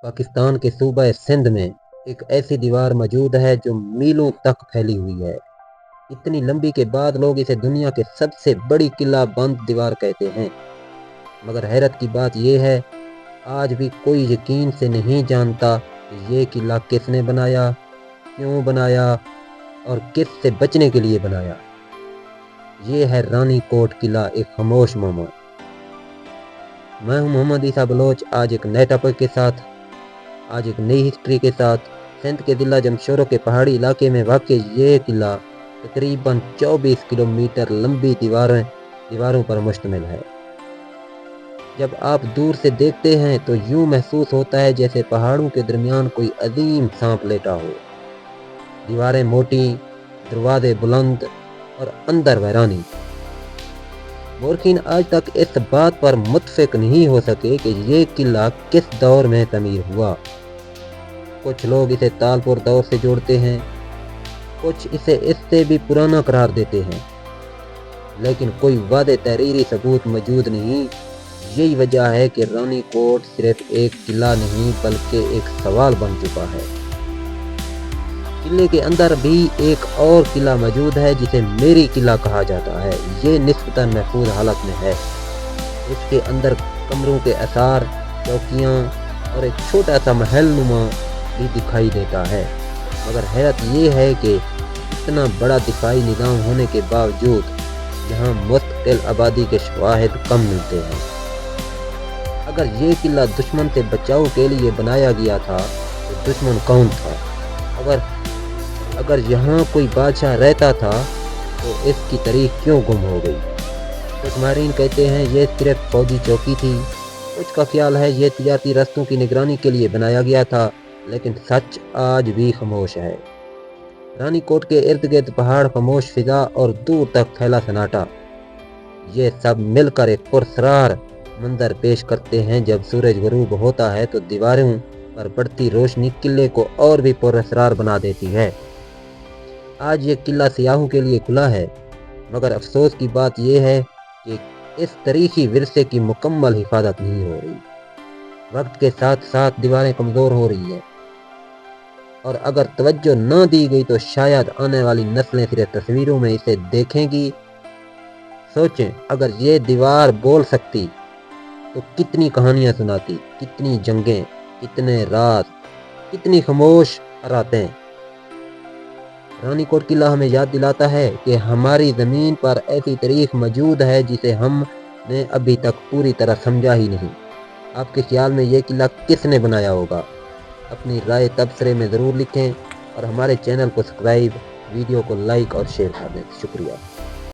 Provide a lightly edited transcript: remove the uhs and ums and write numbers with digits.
پاکستان کے صوبہ سندھ میں ایک ایسی دیوار موجود ہے جو میلوں تک پھیلی ہوئی ہے۔ اتنی لمبی کے بعد لوگ اسے دنیا کے سب سے بڑی قلعہ بند دیوار کہتے ہیں۔ مگر حیرت کی بات یہ ہے، آج بھی کوئی یقین سے نہیں جانتا کہ یہ قلعہ کس نے بنایا، کیوں بنایا اور کس سے بچنے کے لیے بنایا۔ یہ ہے رانی کوٹ قلعہ، ایک خاموش معمہ۔ میں ہوں محمد عیسیٰ بلوچ، آج ایک نئے ٹاپک کے ساتھ، آج ایک نئی ہسٹری کے ساتھ۔ سندھ کے ضلع جمشورو کے پہاڑی علاقے میں واقع یہ قلعہ تقریباً 24 کلومیٹر لمبی دیواروں پر مشتمل ہے۔ جب آپ دور سے دیکھتے ہیں تو یوں محسوس ہوتا ہے جیسے پہاڑوں کے درمیان کوئی عظیم سانپ لیٹا ہو۔ دیواریں موٹی، دروازے بلند اور اندر ویرانی۔ مورخین آج تک اس بات پر متفق نہیں ہو سکے کہ یہ قلعہ کس دور میں تعمیر ہوا۔ کچھ لوگ اسے تالپور دور سے جوڑتے ہیں، کچھ اسے اس سے بھی پرانا قرار دیتے ہیں، لیکن کوئی واضح تحریری ثبوت موجود نہیں۔ یہی وجہ ہے کہ رانی کوٹ صرف ایک قلعہ نہیں بلکہ ایک سوال بن چکا ہے۔ قلعے کے اندر بھی ایک اور قلعہ موجود ہے جسے میری قلعہ کہا جاتا ہے۔ یہ نسبتاً محفوظ حالت میں ہے۔ اس کے اندر کمروں کے آثار، چوکیاں اور ایک چھوٹا سا محل نما بھی دکھائی دیتا ہے۔ مگر حیرت یہ ہے کہ اتنا بڑا دفاعی نظام ہونے کے باوجود یہاں مستقل آبادی کے شواہد کم ملتے ہیں۔ اگر یہ قلعہ دشمن سے بچاؤ کے لیے بنایا گیا تھا تو دشمن کون تھا؟ اگر یہاں کوئی بادشاہ رہتا تھا تو اس کی تاریخ کیوں گم ہو گئی؟ کچھ ماہرین کہتے ہیں یہ صرف فوجی چوکی تھی، کچھ کا خیال ہے یہ تجارتی رستوں کی نگرانی کے لیے بنایا گیا تھا، لیکن سچ آج بھی خاموش ہے۔ رانی کوٹ کے ارد گرد پہاڑ، خاموش فضا اور دور تک پھیلا سناٹا، یہ سب مل کر ایک پراسرار منظر پیش کرتے ہیں۔ جب سورج غروب ہوتا ہے تو دیواروں پر پڑتی روشنی قلعے کو اور بھی پراسرار بنا دیتی ہے۔ آج یہ قلعہ سیاحوں کے لیے کھلا ہے، مگر افسوس کی بات یہ ہے کہ اس تاریخی ورثے کی مکمل حفاظت نہیں ہو رہی۔ وقت کے ساتھ ساتھ دیواریں کمزور ہو رہی ہیں، اور اگر توجہ نہ دی گئی تو شاید آنے والی نسلیں صرف تصویروں میں اسے دیکھیں گی۔ سوچیں، اگر یہ دیوار بول سکتی تو کتنی کہانیاں سناتی، کتنی جنگیں، کتنے راز، کتنی خاموش راتیں۔ رانی کوٹ قلعہ ہمیں یاد دلاتا ہے کہ ہماری زمین پر ایسی تاریخ موجود ہے جسے ہم نے ابھی تک پوری طرح سمجھا ہی نہیں۔ آپ کے خیال میں یہ قلعہ کس نے بنایا ہوگا؟ اپنی رائے تبصرے میں ضرور لکھیں اور ہمارے چینل کو سبسکرائب، ویڈیو کو لائک اور شیئر کر دیں۔ شکریہ۔